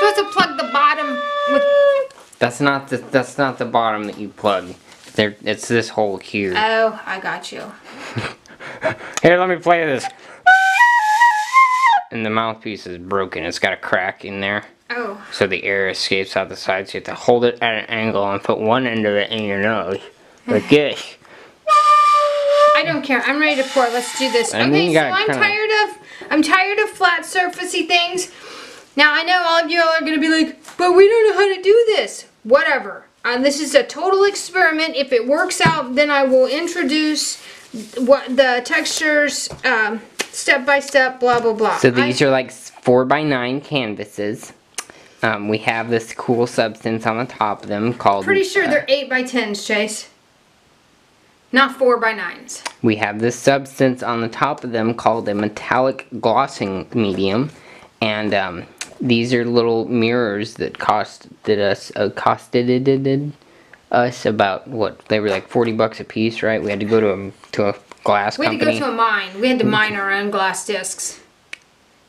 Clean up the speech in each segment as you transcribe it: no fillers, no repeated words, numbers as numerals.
supposed to plug the bottom with... That's not the bottom that you plug. It's this hole here. Oh, I got you. Here, let me play this. And the mouthpiece is broken. It's got a crack in there. Oh. So the air escapes out the side. So you have to hold it at an angle and put one end of it in your nose. Like this. I don't care. I'm ready to pour. Let's do this. And Okay, so I'm tired of flat surfacey things. Now I know all of you all are gonna be like, but we don't know how to do this. Whatever. This is a total experiment. If it works out, then I will introduce what the textures step by step, blah blah blah. So these are like 4x9 canvases. We have this cool substance on the top of them called... Pretty sure they're 8x10s, Chase. Not 4x9s. We have this substance on the top of them called a metallic glossing medium. And these are little mirrors that costed us about, what, they were like 40 bucks a piece, right? We had to go to a glass company. We had to go to a mine. We had to mine our own glass discs.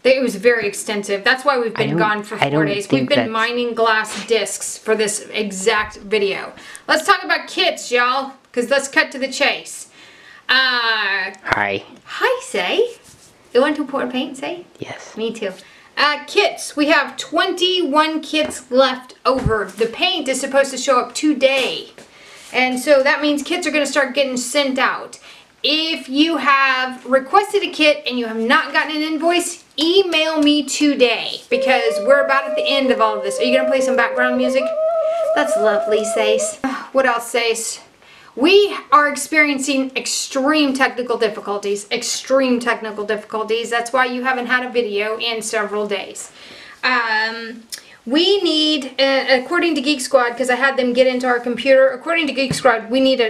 It was very extensive. That's why we've been gone for 4 days. We've been mining glass discs for this exact video. Let's talk about kits, y'all, because let's cut to the chase. Hi. Hi, Say. You want to pour paint, Say? Yes. Me too. Kits. We have 21 kits left over. The paint is supposed to show up today. And so that means kits are going to start getting sent out. If you have requested a kit and you have not gotten an invoice, email me today because we're about at the end of all of this. Are you going to play some background music? That's lovely, Sace. What else, Sace? We are experiencing extreme technical difficulties. Extreme technical difficulties. That's why you haven't had a video in several days. We need, according to Geek Squad, because I had them get into our computer, according to Geek Squad, we need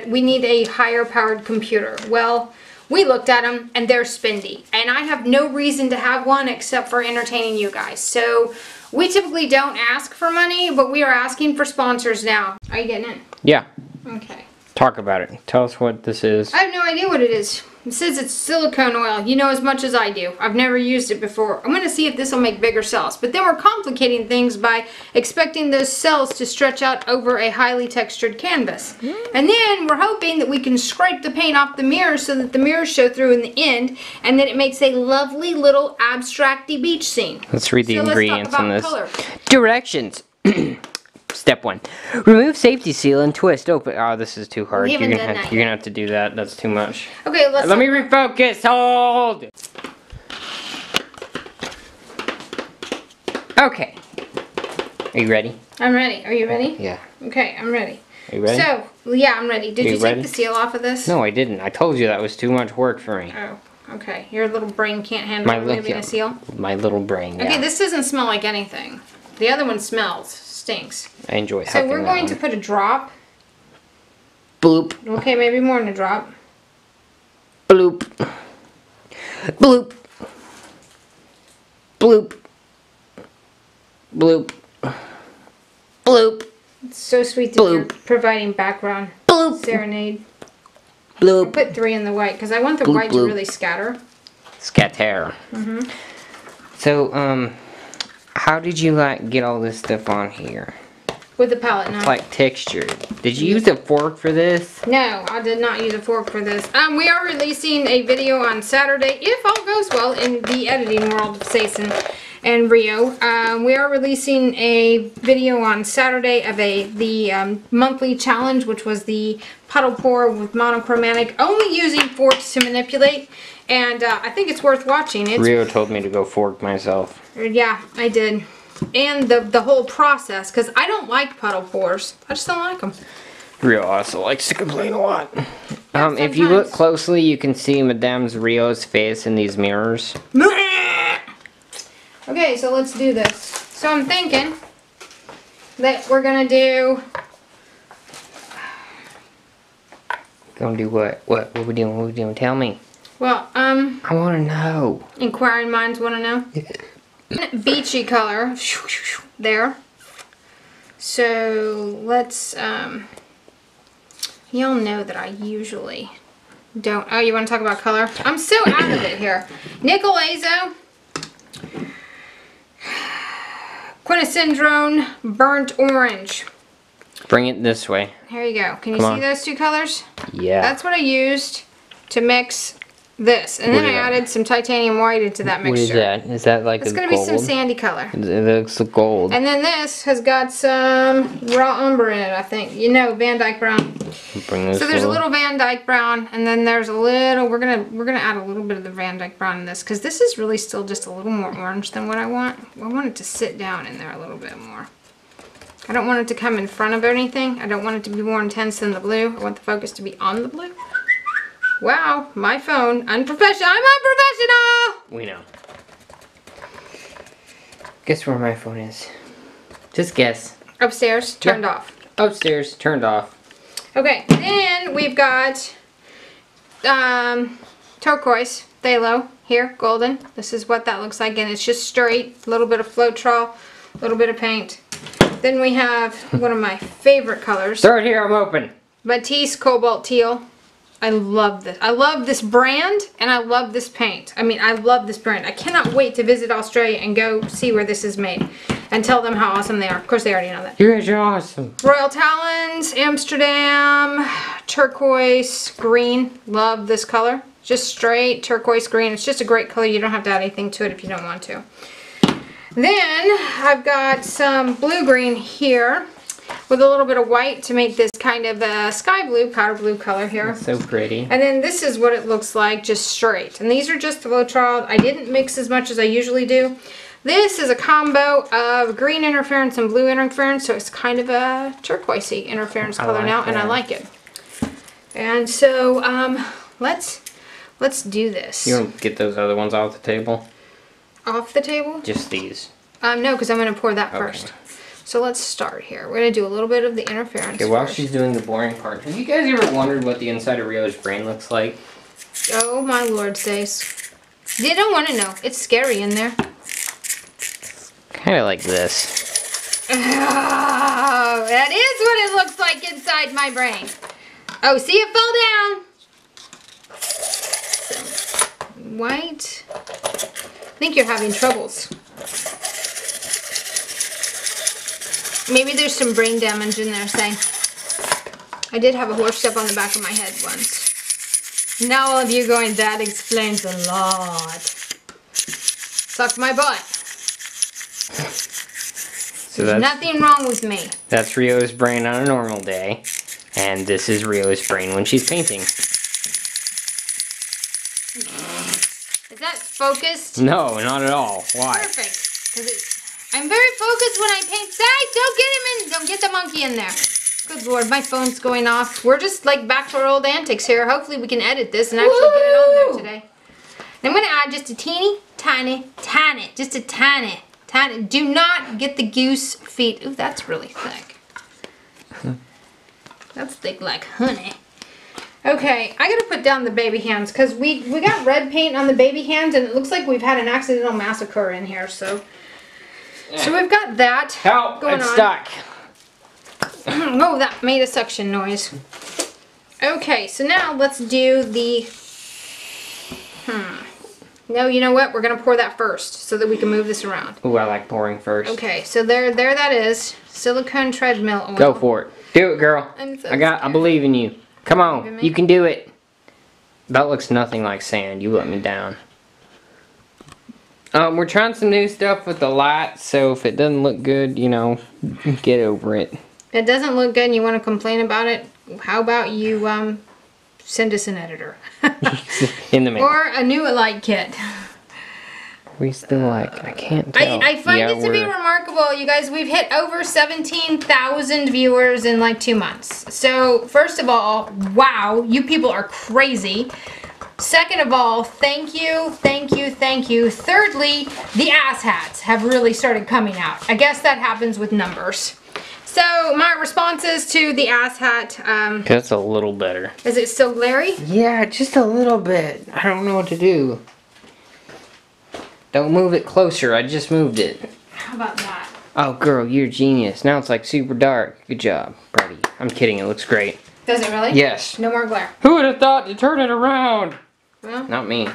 a higher powered computer. Well, we looked at them and they're spendy. And I have no reason to have one except for entertaining you guys. So we typically don't ask for money, but we are asking for sponsors now. Are you getting it? Yeah. Okay. Talk about it. Tell us what this is. I have no idea what it is. It says it's silicone oil. You know as much as I do. I've never used it before. I'm going to see if this will make bigger cells. But then we're complicating things by expecting those cells to stretch out over a highly textured canvas. And then we're hoping that we can scrape the paint off the mirrors so that the mirrors show through in the end. And then it makes a lovely little abstracty beach scene. Let's read the ingredients on this. Color. Directions. Step 1. Remove safety seal and twist open. Oh, this is too hard. You're gonna have to do that. That's too much. Okay, let me refocus. Hold. Okay. Are you ready? I'm ready. Are you ready? Yeah. Okay, I'm ready. Are you ready? So, yeah, I'm ready. Did you take the seal off of this? No, I didn't. I told you that was too much work for me. Oh, okay. Your little brain can't handle removing a seal? My little brain, yeah. Okay, this doesn't smell like anything. The other one stinks. I enjoy So we're going to put a drop. Bloop. Okay, maybe more than a drop. Bloop. Bloop. Bloop. Bloop. Bloop. It's so sweet that you're providing background serenade. Bloop. I put 3 in the white because I want the white to really scatter. Scatter. So, how did you get all this stuff on here? With the palette knife. It's like textured. Did you use a fork for this? No, I did not use a fork for this. We are releasing a video on Saturday, if all goes well, in the editing world of Sace and Rio. We are releasing a video on Saturday of the monthly challenge, which was the puddle pour with monochromatic, only using forks to manipulate. And I think it's worth watching. Rio told me to go fork myself. Yeah, I did. And the whole process, because I don't like puddle pours. I just don't like them. Rio also likes to complain a lot. If you look closely, you can see Madame's Rio's face in these mirrors. Okay, so let's do this. So I'm thinking that we're gonna do. Gonna do what? What we doing? What we doing? Tell me. Well, I want to know. Inquiring minds want to know. Beachy color there. So let's y'all know that I usually don't. Oh, you want to talk about color? I'm so out of it here. Nickel Azo. Quintessendrone Burnt Orange. Bring it this way. Here you go. Can you Come see on. those two colors? Yeah. That's what I used to mix this. And then What I is that? added some titanium white into that mixture. What is that? Is that like It's a going to gold? be some sandy color. It looks like gold. And then this has got some raw umber in it, I think. You know, Van Dyke brown. Bring this So there's a over. little Van Dyke brown, and then there's a little, we're gonna add a little bit of the Van Dyke brown in this, because this is really still just a little more orange than what I want. I want it to sit down in there a little bit more. I don't want it to come in front of anything. I don't want it to be more intense than the blue. I want the focus to be on the blue. Wow, my phone, unprofessional. I'm unprofessional! We know. Guess where my phone is. Just guess. Upstairs, turned off. Upstairs, turned off. Okay, then we've got turquoise, phthalo here, golden. This is what that looks like, and it's just straight, a little bit of Floetrol, a little bit of paint. Then we have one of my favorite colors, Throw it here, I'm open. Matisse Cobalt Teal. I love this. I love this brand, and I love this paint. I mean, I love this brand. I cannot wait to visit Australia and go see where this is made and tell them how awesome they are. Of course, they already know that. You guys are awesome. Royal Talons, Amsterdam, turquoise green. Love this color. Just straight turquoise green. It's just a great color. You don't have to add anything to it if you don't want to. Then I've got some blue-green here with a little bit of white to make this kind of a sky blue, powder blue color here. That's so pretty. And then this is what it looks like, just straight. And these are just the Floetrol. I didn't mix as much as I usually do. This is a combo of green interference and blue interference, so it's kind of a turquoisey interference color like now, and I that. like it. And so let's do this. You want to get those other ones off the table? Off the table? Just these. No, because I'm going to pour that Okay. first. So let's start here. We're going to do a little bit of the interference Okay, while first. she's doing the boring part, have you guys ever wondered what the inside of Rio's brain looks like? Oh my Lord, Sace. You don't want to know. It's scary in there. Kind of like this. Oh, that is what it looks like inside my brain. Oh, see, it fell down. White. I think you're having troubles. Maybe there's some brain damage in there, say. I did have a horse step on the back of my head once. Now all of you going, that explains a lot. Suck my butt. So There's that's, nothing wrong with me. that's Rio's brain on a normal day. And this is Rio's brain when she's painting. Is that focused? No, not at all. Why? Perfect. 'Cause I'm very focused when I paint. Say, don't get him in. Don't get the monkey in there. Good Lord, my phone's going off. We're just like back to our old antics here. Hopefully we can edit this and actually get it on there today. And I'm going to add just a teeny, tiny, just a tiny. Do not get the goose feet. Ooh, that's really thick. That's thick like honey. Okay, I gotta put down the baby hands because we got red paint on the baby hands and it looks like we've had an accidental massacre in here. So we've got that Help! going It's on. stuck. Oh, that made a suction noise. Okay, so now let's do the. No, you know what? We're gonna pour that first so that we can move this around. Ooh, I like pouring first. Okay, so there that is. Silicone treadmill oil. Go for it. Do it, girl. I'm so I scared. believe in you. Come Believe in on, me? you can do it. That looks nothing like sand. You let me down. We're trying some new stuff with the light, so if it doesn't look good, you know, get over it. If it doesn't look good and you want to complain about it, how about you send us an editor? In the middle. Or a new light kit. We still like, I can't tell. I find Yeah, it to be we're- remarkable, you guys. We've hit over 17,000 viewers in like 2 months. So, first of all, wow, you people are crazy. Second of all, thank you. Thirdly, the ass hats have really started coming out. I guess that happens with numbers. So, my responses to the ass hat, That's a little better. is it still glary? Yeah, just a little bit. I don't know what to do. Don't move it closer. I just moved it. How about that? Oh, girl, you're a genius. Now it's like super dark. Good job, Brady. I'm kidding. It looks great. Does it really? Yes. No more glare. Who would have thought to turn it around? Well, Not me.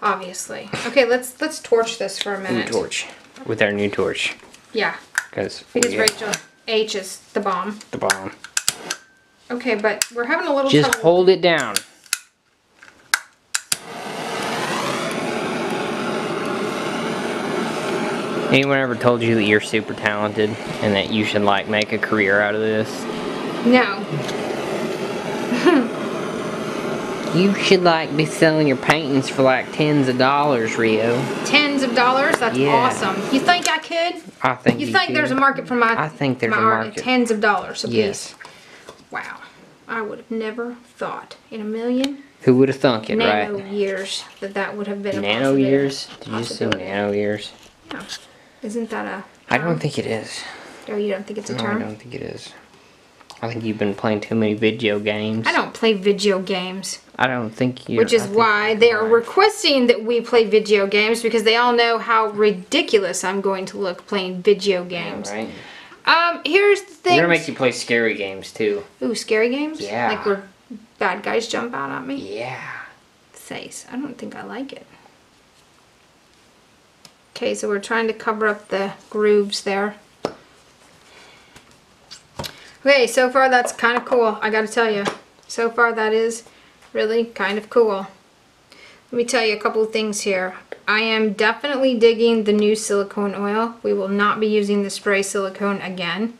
obviously. Okay, let's torch this for a New minute. torch. With our new torch. Yeah. Because Rachel H is the bomb. The bomb. Okay, but we're having a little Just trouble. hold it down. Anyone ever told you that you're super talented and that you should like make a career out of this? No. You should like be selling your paintings for like tens of dollars, Rio. Tens of dollars? That's awesome. You think I could? I think you think there's a market for my I think there's my a art market. at tens of dollars a piece? Yes. Wow. I would have never thought in a million Who would have thunk it, nano right? years that would have been a Nano possibility. years? Did you say nano years? Yeah. Isn't that a term? I don't think it is. Oh, you don't think it's a No, term? I don't think it is. I think you've been playing too many video games. I don't play video games. I don't think you. Which is why they are requesting that we play video games, because they all know how ridiculous I'm going to look playing video games. Yeah, right. Here's the thing. We're gonna make you play scary games too. Ooh, scary games? Yeah. Like where bad guys jump out at me? Yeah. Sace. I don't think I like it. Okay, so we're trying to cover up the grooves there. Okay, so far that's kind of cool, I gotta tell you. So far that is really kind of cool. Let me tell you a couple of things here. I am definitely digging the new silicone oil. We will not be using the spray silicone again.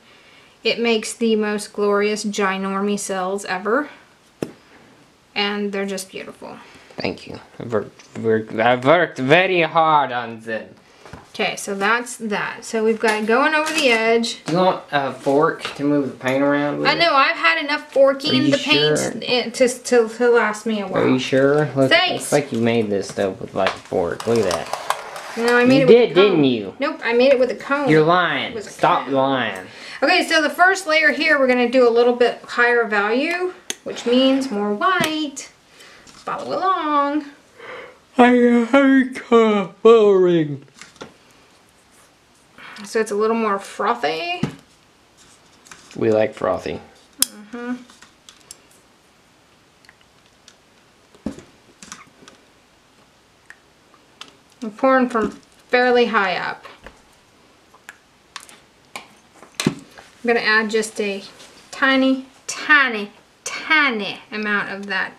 It makes the most glorious ginormy cells ever. And they're just beautiful. Thank you. I've worked very hard on them. Okay, so that's that. So we've got it going over the edge. Do you want a fork to move the paint around with? I know, I've had enough forking the paint to last me a while. Are you sure? Looks like you made this stuff with like a fork. Look at that. No, I made you it did, with a cone. didn't you? Nope, I made it with a cone. You're lying. Stop lying. Okay, so the first layer here, we're going to do a little bit higher value, which means more white. Follow along. I hate coloring. So it's a little more frothy. We like frothy. I'm pouring from fairly high up. I'm going to add just a tiny, tiny, tiny amount of that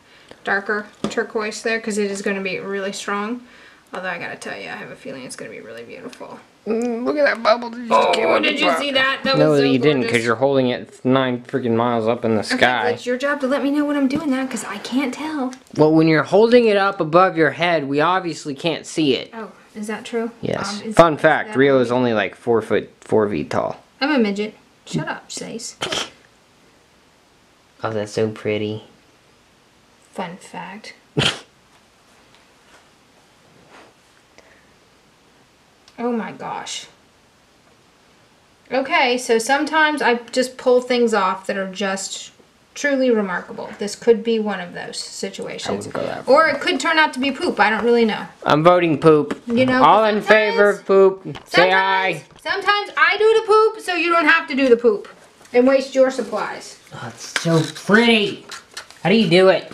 darker turquoise there, because it is going to be really strong. Although I gotta tell you, I have a feeling it's going to be really beautiful. Look at that bubble. Did you see that? That no, was so you didn't, gorgeous. because you're holding it 9 freaking miles up in the sky. Okay, it's your job to let me know when I'm doing that, because I can't tell. Well, when you're holding it up above your head, we obviously can't see it. Oh, is that true? Yes. Fun fact, Rio is only like 4 feet tall. I'm a midget. Shut up, Sace. Oh, that's so pretty. Fun fact. Oh my gosh. Okay, so sometimes I just pull things off that are just truly remarkable. This could be one of those situations. Or it could turn out to be poop. I don't really know. I'm voting poop. You know, all in favor of poop. Say aye. Sometimes I do the poop, so you don't have to do the poop and waste your supplies. Oh, it's so pretty. How do you do it?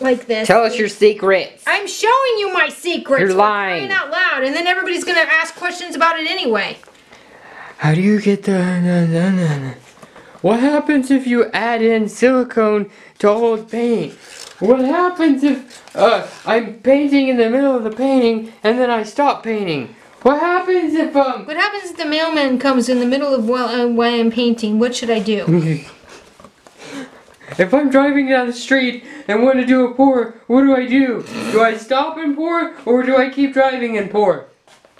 Like this. Tell us your secrets. I'm showing you my secrets. You're lying. Crying out loud, and then everybody's gonna ask questions about it anyway. How do you get the... What happens if you add in silicone to old paint? What happens if I'm painting in the middle of the painting and then I stop painting? What happens if What happens if the mailman comes in the middle of while I'm painting? What should I do? If I'm driving down the street and want to do a pour, what do I do? Do I stop and pour, or do I keep driving and pour?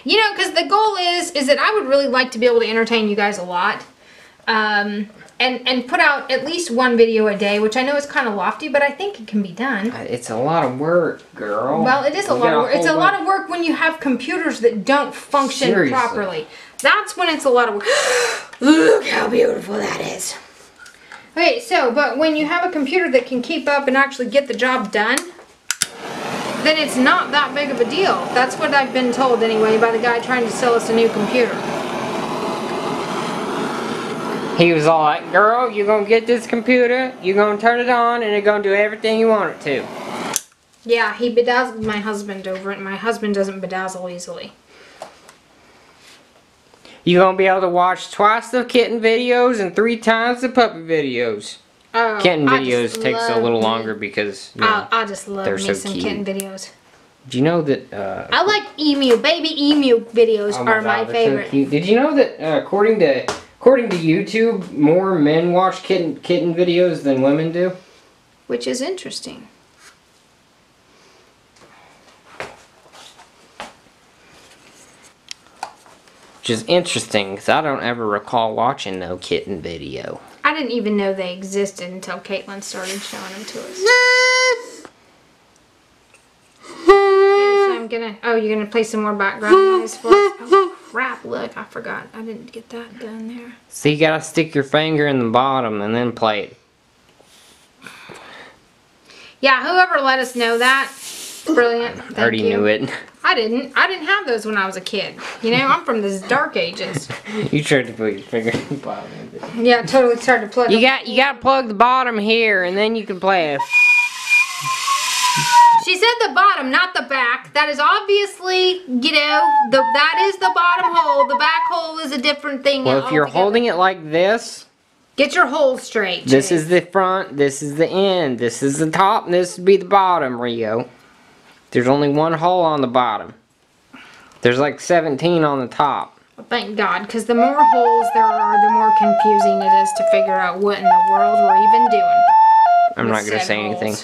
You know, because the goal is that I would really like to be able to entertain you guys a lot. And put out at least one video a day, which I know is kind of lofty, but I think it can be done. It's a lot of work, girl. Well, it is a lot of work. It's a lot of work when you have computers that don't function properly. That's when it's a lot of work. Look how beautiful that is. Okay, so, but when you have a computer that can keep up and actually get the job done, then it's not that big of a deal. That's what I've been told anyway by the guy trying to sell us a new computer. He was all like, girl, you're gonna get this computer, you're gonna turn it on, and it's gonna do everything you want it to. Yeah, he bedazzled my husband over it, and my husband doesn't bedazzle easily. You're gonna be able to watch twice the kitten videos and 3 times the puppy videos. Oh, Kitten videos takes a little longer because you know, I just love they're me so some cute. kitten videos. Do you know that? I like baby emu videos are my favorite. So cute. Did you know that according to YouTube, more men watch kitten videos than women do? Which is interesting. Which is interesting because I don't ever recall watching no kitten video. I didn't even know they existed until Caitlin started showing them to us. So I'm gonna. Oh, you're gonna play some more background noise for us? Oh crap! Look, I forgot. I didn't get that done there. So you gotta stick your finger in the bottom and then play it. Yeah, whoever let us know that, brilliant. Thank I already you. knew it. I didn't have those when I was a kid. You know, I'm from the dark ages. You tried to put your finger in the bottom. Yeah, I totally started to plug. You gotta plug the bottom here and then you can play it. She said the bottom, not the back. That is obviously, you know, that is the bottom hole. The back hole is a different thing. Well, if you're holding it like this, get your hole straight. this is the front, this is the end, this is the top, and this would be the bottom, Rio. There's only one hole on the bottom. There's like 17 on the top. Well, thank God, because the more holes there are, the more confusing it is to figure out what in the world we're even doing. I'm not going to say anything.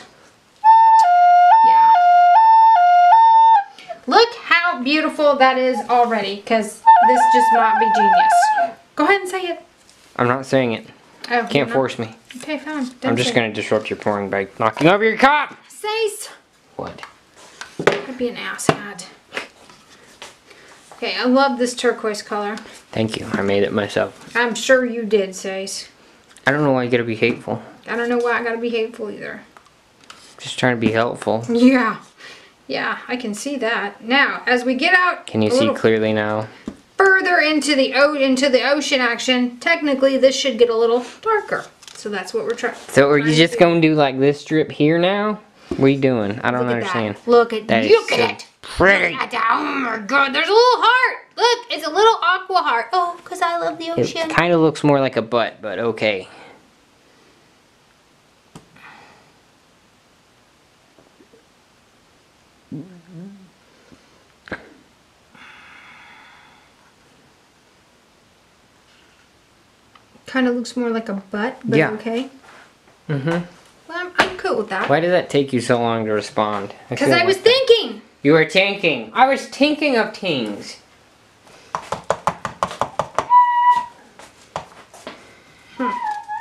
Yeah. Look how beautiful that is already, because this just might be genius. Go ahead and say it. I'm not saying it. Oh, Can't force me. Okay, fine. I'm just going to disrupt your pouring by knocking over your cup. Sace. What? I'd be an asshat. Okay, I love this turquoise color. Thank you. I made it myself. I'm sure you did, Sace. I don't know why you gotta be hateful. I don't know why I gotta be hateful either. Just trying to be helpful. Yeah. Yeah, I can see that. Now, as we get out... Can you see clearly now? Further into the ocean action, technically this should get a little darker. So that's what we're trying. So are you just gonna do like this strip here now? What are you doing? I don't understand. Look at that. Look at it. Pretty. Look at that. Oh my God, there's a little heart. Look, it's a little aqua heart. Oh, because I love the ocean. It kind of looks more like a butt, but okay. Kind of looks more like a butt, but yeah. Okay. Mm-hmm. Well, I'm cool with that. Why did that take you so long to respond? Because I was thinking. You were thinking. I was thinking of things.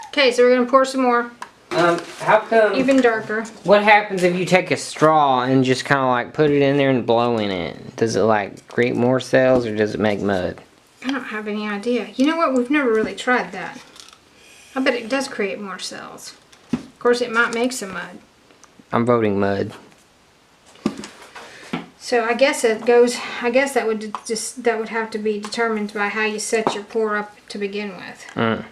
Okay, so we're going to pour some more. How come... Even darker. What happens if you take a straw and just kind of like put it in there and blow in it? Does it like create more cells or does it make mud? I don't have any idea. You know what? We've never really tried that. I bet it does create more cells. Of course, it might make some mud. I'm voting mud. So I guess it goes. I guess that would have to be determined by how you set your pour up to begin with. Mm.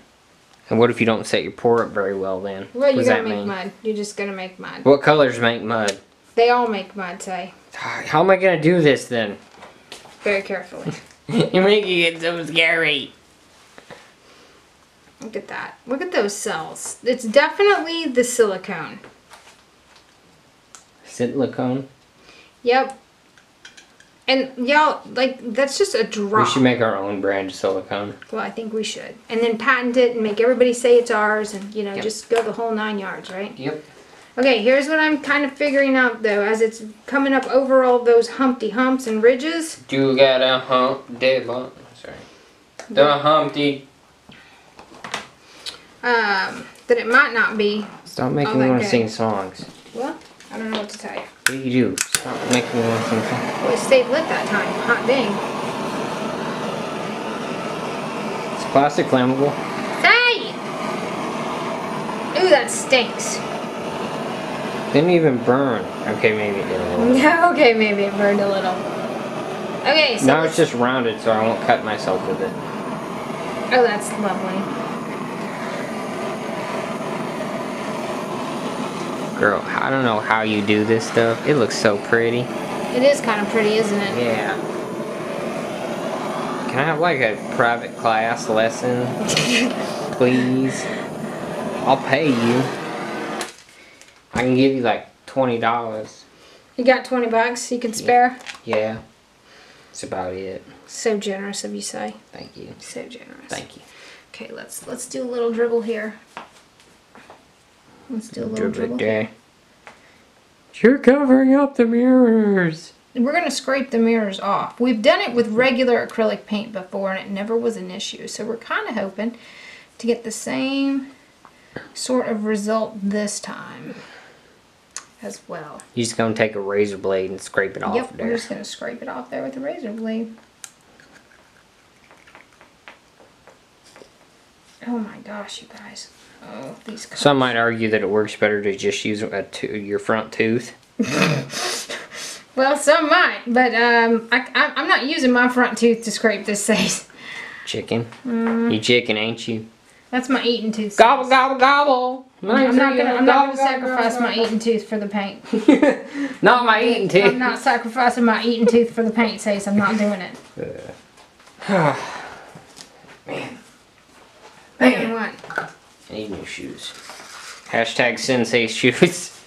And what if you don't set your pour up very well then? Well, you're gonna make mud. You're just gonna make mud. What colors make mud? They all make mud, say. How am I gonna do this then? Very carefully. You're making it so scary. Look at that. Look at those cells. It's definitely the silicone. Silicone? Yep. And y'all, like, that's just a drop. We should make our own brand of silicone. Well, I think we should. And then patent it and make everybody say it's ours and, you know, just go the whole 9 yards, right? Yep. Okay, here's what I'm kind of figuring out, though, as it's coming up over all those Humpty Humps and ridges. You got a hump, sorry. The Humpty. That it might not be. Stop making me want to sing songs. Well, I don't know what to tell you. What do you do? Stop making me want to sing songs. Well, it stayed lit that time. Hot dang. It's plastic flammable. Say! Ooh, that stinks. Didn't even burn. Okay, maybe it did a little. Okay, maybe it burned a little. Okay, so... Now it's just rounded so I won't cut myself with it. Oh, that's lovely. Girl, I don't know how you do this stuff. It looks so pretty. It is kind of pretty, isn't it? Yeah. Can I have like a private class lesson? Please? I'll pay you. I can give you like $20. You got 20 bucks you can spare? Yeah. That's about it. So generous of you, say. Thank you. So generous. Thank you. Okay, let's do a little dribble here. Let's do a little dribble. There. You're covering up the mirrors. We're going to scrape the mirrors off. We've done it with regular acrylic paint before and it never was an issue. So we're kind of hoping to get the same sort of result this time as well. You're just going to take a razor blade and scrape it off there. there. We're just going to scrape it off there with a razor blade. Oh my gosh, you guys. Oh, these colors. Some might argue that it works better to just use your front tooth. Well, some might, but I'm not using my front tooth to scrape this face. Chicken? You chicken, ain't you? That's my eating tooth. Gobble, gobble, gobble. I'm not gonna sacrifice my eating tooth for the paint. Not my eating tooth. I'm not sacrificing my eating tooth for the paint, Sace. I'm not doing it. Man, what? I need new shoes. Hashtag Sensei shoes.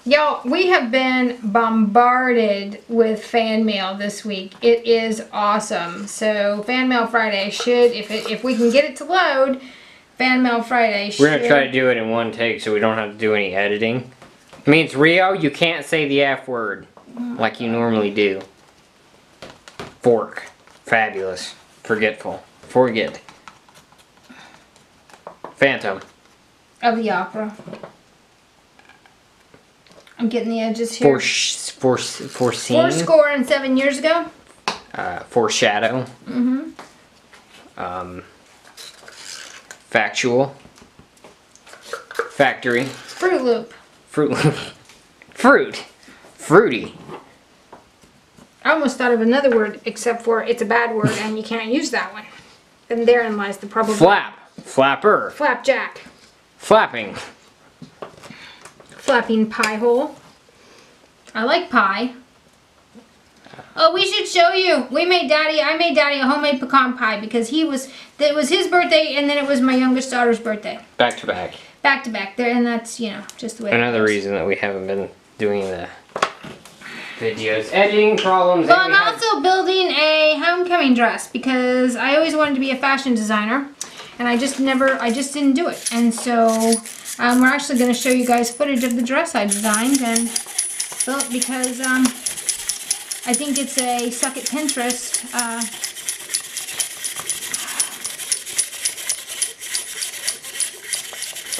Y'all, we have been bombarded with fan mail this week. It is awesome. So Fan Mail Friday should, if we can get it to load, Fan Mail Friday should. We're gonna try to do it in one take so we don't have to do any editing. It means Rio, you can't say the F word like you normally do. Fork. Fabulous. Forgetful. Forget. Phantom. Of the opera. I'm getting the edges here. Foreseen. 7 years ago. Foreshadow. Factual. Factory. Fruit Loop. Fruit Loop. Fruit. Fruity. I almost thought of another word, except for it's a bad word and you can't use that one. And therein lies the problem. Flap. Flapper. Flapjack. Flapping. Flapping pie hole. I like pie. Oh, we should show you. I made Daddy a homemade pecan pie because it was his birthday and then it was my youngest daughter's birthday. Back to back. Back to back there, and that's, you know, just the way Another reason that we haven't been doing the videos. Editing problems. Well, I'm also building a homecoming dress because I always wanted to be a fashion designer and I just didn't do it. And so we're actually going to show you guys footage of the dress I designed and built because I think it's a suck at Pinterest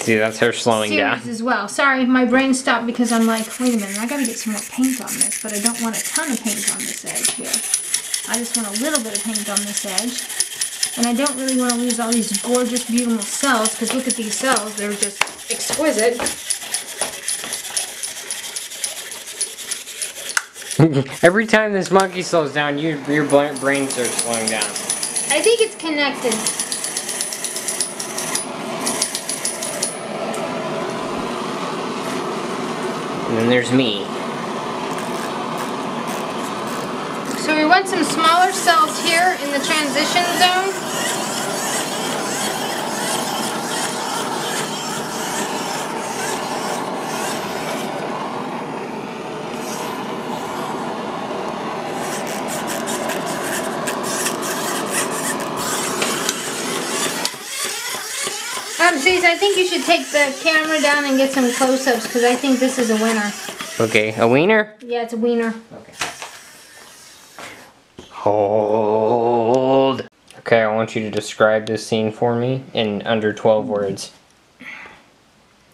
see, that's her slowing down as well. Sorry, my brain stopped because I'm like, wait a minute, I gotta get some more paint on this, but I don't want a ton of paint on this edge here. I just want a little bit of paint on this edge. And I don't really want to lose all these gorgeous, beautiful cells, because look at these cells, they're just exquisite. Every time this monkey slows down, your brain starts slowing down. I think it's connected. And then there's me. So we want some smaller cells here in the transition zone. Sace, I think you should take the camera down and get some close-ups because I think this is a winner. Okay, a wiener? Yeah, it's a wiener. Okay. Hold. Okay, I want you to describe this scene for me in under 12 words.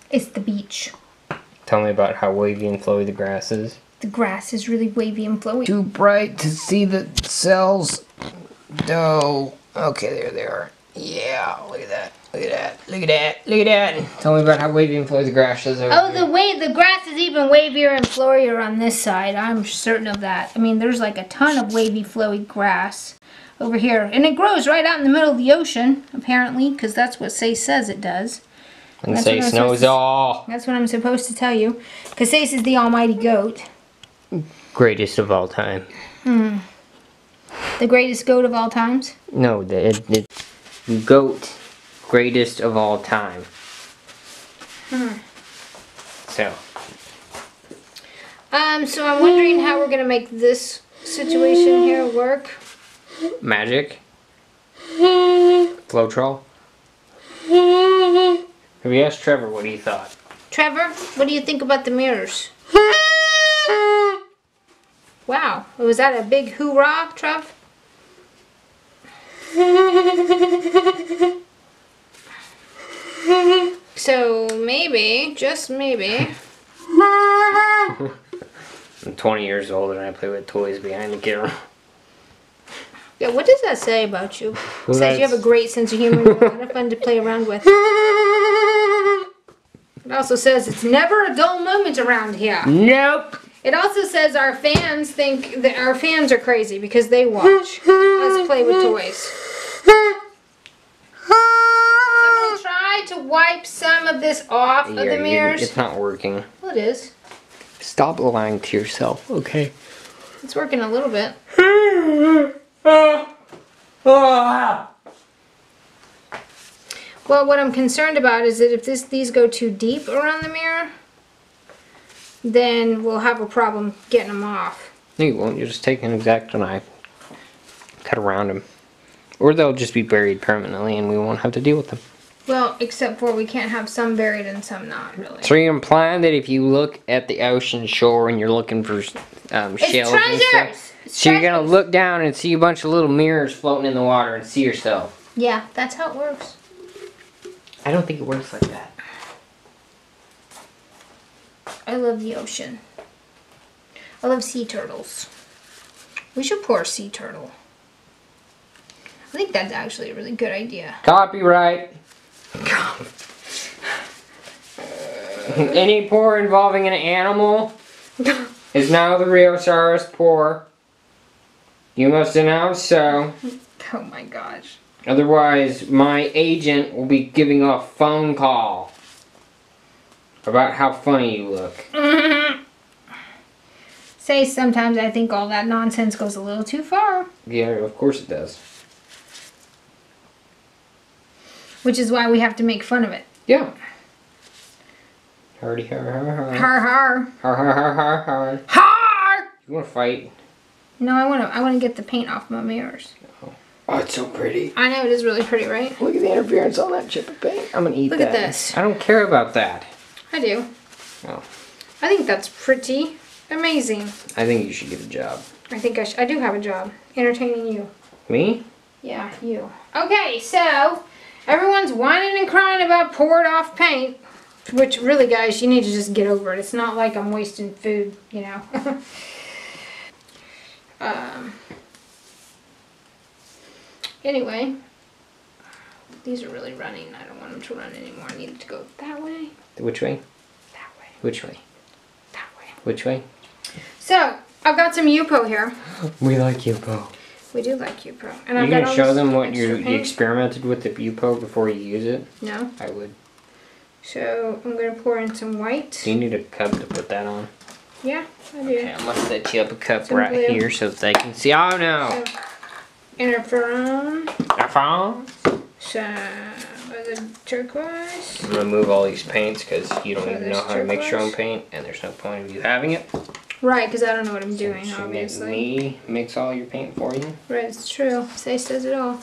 It's the beach. Tell me about how wavy and flowy the grass is. The grass is really wavy and flowy. Too bright to see the cells. No. Okay, there they are. Yeah, look at that. Look at that. Look at that. Look at that. Tell me about how wavy and flowy the grass is over Oh, here. the grass is even wavier and flowier on this side. I'm certain of that. I mean, there's like a ton of wavy, flowy grass over here. And it grows right out in the middle of the ocean, apparently, because that's what Sace says it does. And Sace knows all. That's what I'm supposed to tell you. Because Sace is the almighty goat. Greatest of all time. The greatest goat of all times? No, the goat. Greatest of all time. So. So I'm wondering how we're gonna make this situation here work. Magic. Floetrol. Have you asked Trevor what he thought? Trevor, what do you think about the mirrors? Wow, was that a big hoorah, Trev? So maybe, just maybe. I'm 20 years old and I play with toys behind the camera. Yeah, what does that say about you? Well, It says you have a great sense of humor and you're a lot of fun to play around with. It also says it's never a dull moment around here. Nope. It also says our fans think that our fans are crazy because they watch us play with toys. Somebody try to wipe some of this off of the mirrors. It's not working. Well, it is. Stop lying to yourself, okay? It's working a little bit. Well, what I'm concerned about is that if these go too deep around the mirror, then we'll have a problem getting them off. No, you won't. You just take an X-Acto knife, cut around them. Or they'll just be buried permanently and we won't have to deal with them. Well, except for we can't have some buried and some not, really. So you're implying that if you look at the ocean shore and you're looking for shells and stuff, so you're going to look down and see a bunch of little mirrors floating in the water and see yourself. Yeah, that's how it works. I don't think it works like that. I love the ocean. I love sea turtles. We should pour sea turtle. I think that's actually a really good idea. Copyright. Any pour involving an animal is now the Rio&Sace pour. You must announce so. Oh my gosh. Otherwise, my agent will be giving a phone call about how funny you look. Say sometimes I think all that nonsense goes a little too far. Yeah, of course it does. Which is why we have to make fun of it. Yeah. Hardy har har har. Har har. Har har har har har. Har! You wanna fight? No, I wanna get the paint off my mirrors. Oh, it's so pretty. I know, it is really pretty, right? Look at the interference on that chip of paint. I'm gonna eat that. Look at this. I don't care about that. I do. Oh. I think that's pretty amazing. I think you should get a job. I think I do have a job. Entertaining you. Me? Yeah, you. Okay, so everyone's whining and crying about poured off paint. Which really, guys, you need to just get over it. It's not like I'm wasting food, you know. Anyway, these are really running. I don't want them to run anymore. I need it to go that way. Which way? That way. Which way? That way. Which way? So, I've got some Yupo here. We like Yupo. We do like Yupo. And Are I've you got gonna all show this them what extra you paint. experimented with the Yupo before you use it? No. I would. So, I'm going to pour in some white. Do you need a cup to put that on? Yeah, I do. Okay, I'm gonna set you up a cup Some right blue. here so that they can see. Oh no! So, interferon. I'm Some other turquoise. gonna move all these paints because you don't So even there's know how to mix your own turquoise. paint, and there's no point of you having it. Right, because I don't know what I'm doing, So obviously. me mix all your paint for you. Right, it's true. Sace does it all.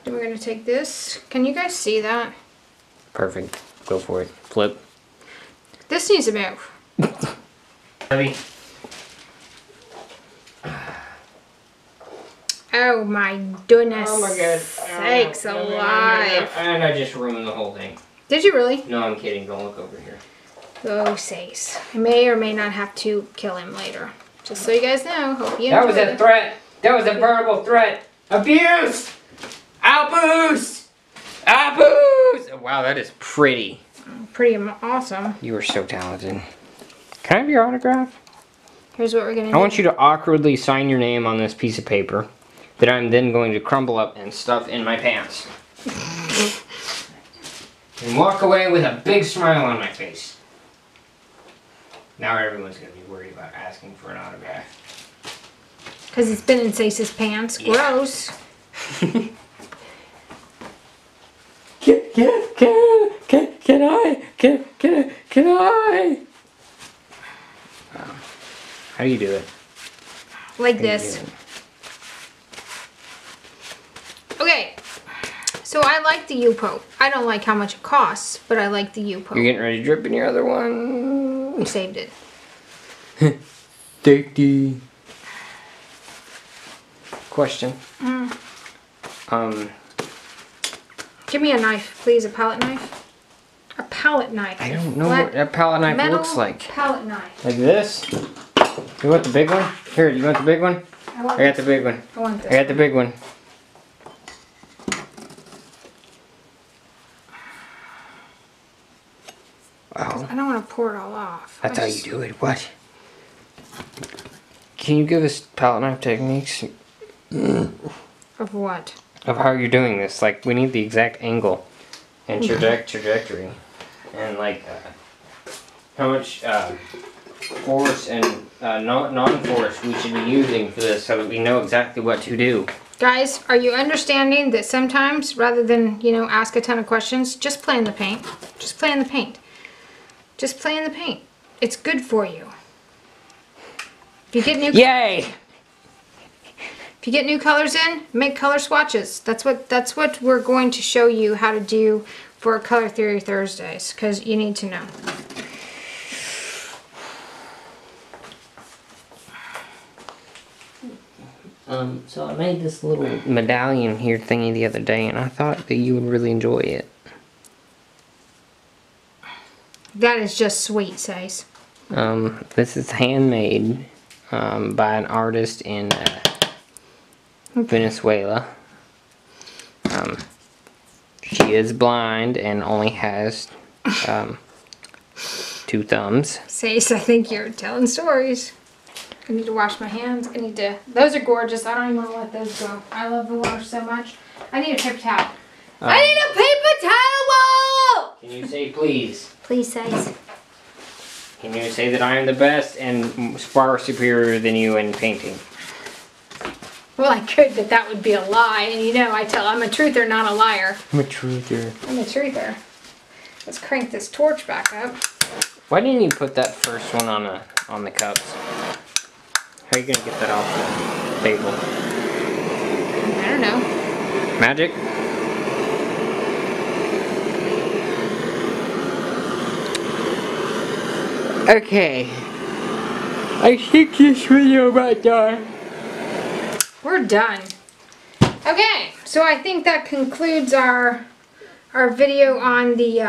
Then we're going to take this. Can you guys see that? Perfect. Go for it. Flip. This needs to move. Heavy. Oh my goodness. Oh my god. Sakes alive. And I just ruined the whole thing. Did you really? No, I'm kidding. Don't look over here. Oh, Sace. I may or may not have to kill him later. Just so you guys know. Hope you That was enjoyed a it. threat. That was a verbal threat. Abuse! Outboost! Outboost! Wow, that is pretty. Pretty awesome. You are so talented. Can I have your autograph? Here's what we're going to do. I want you to awkwardly sign your name on this piece of paper that I'm then going to crumble up and stuff in my pants. And walk away with a big smile on my face. Now everyone's gonna be worried about asking for an autograph. Because it's been in Sace's pants. Yeah. Gross. Can I? How do you do it? Like this. Okay. So I like the U-Po. I don't like how much it costs, but I like the U-Po. You're getting ready to drip in your other one. We saved it. Safety. Question. Give me a knife, please. A palette knife. A palette knife. I don't know what a palette knife metal looks like. Palette knife. Like this? You want the big one? Here, you want the big one? I got the big one. I want this. I got the big one. Wow. I don't want to pour it all off. That's how you do it. What? Can you give us palette knife techniques? Of what? Of how you're doing this. Like, we need the exact angle and trajectory. And, like, how much force and non-force we should be using for this so that we know exactly what to do. Guys, are you understanding that sometimes, rather than, you know, ask a ton of questions, just play in the paint. Just play in the paint. Just play in the paint. It's good for you. If you get new Yay! If you get new colors in, make color swatches. That's what we're going to show you how to do for Color Theory Thursdays, because you need to know. So I made this little medallion here thingy the other day, and I thought that you would really enjoy it. That is just sweet, Sace. This is handmade by an artist in Venezuela. She is blind and only has 2 thumbs. Sace, I think you're telling stories. I need to wash my hands. I need to... Those are gorgeous. I don't even want to let those go. I love the water so much. I need a paper towel. I need a paper towel! Can you say please? Please, Sace. Can you say that I am the best and far superior than you in painting? Well, I could, but that would be a lie. And you know, I'm a truther, not a liar. I'm a truther. I'm a truther. Let's crank this torch back up. Why didn't you put that first one on the cups? How are you gonna get that off the table? I don't know. Magic? Okay. I think this video about done. We're done. Okay, so I think that concludes our video on the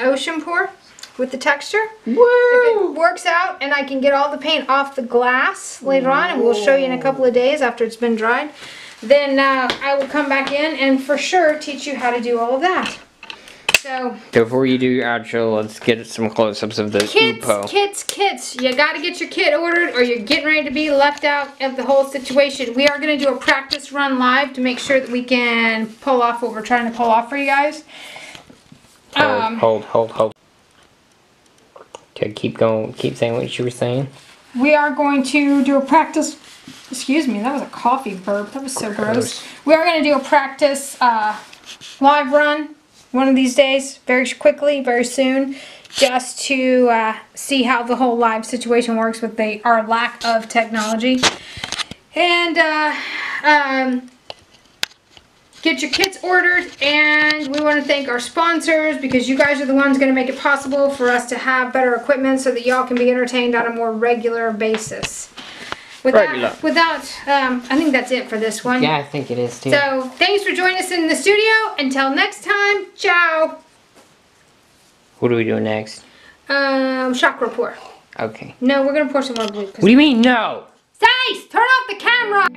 ocean pour with the texture. Woo! If it works out and I can get all the paint off the glass later on, and we'll show you in a couple of days after it's been dried, then I will come back in and for sure teach you how to do all of that. So before you do your outro, let's get some close-ups of the U-Po. Kits. You gotta get your kit ordered or you're getting ready to be left out of the whole situation. We are gonna do a practice run live to make sure that we can pull off what we're trying to pull off for you guys. Hold. Okay, keep going. Keep saying what you were saying. We are going to do a practice. Excuse me, that was a coffee burp. That was so gross. We are going to do a practice live run one of these days, very quickly, very soon, just to see how the whole live situation works with our lack of technology. And get your kits ordered, and we want to thank our sponsors because you guys are the ones going to make it possible for us to have better equipment so that y'all can be entertained on a more regular basis. I think that's it for this one. Yeah, I think it is too. So, thanks for joining us in the studio. Until next time, ciao. What are we doing next? Chakra pour. Okay. No, we're going to pour some more blue. What do you mean, no? Sace, turn off the camera!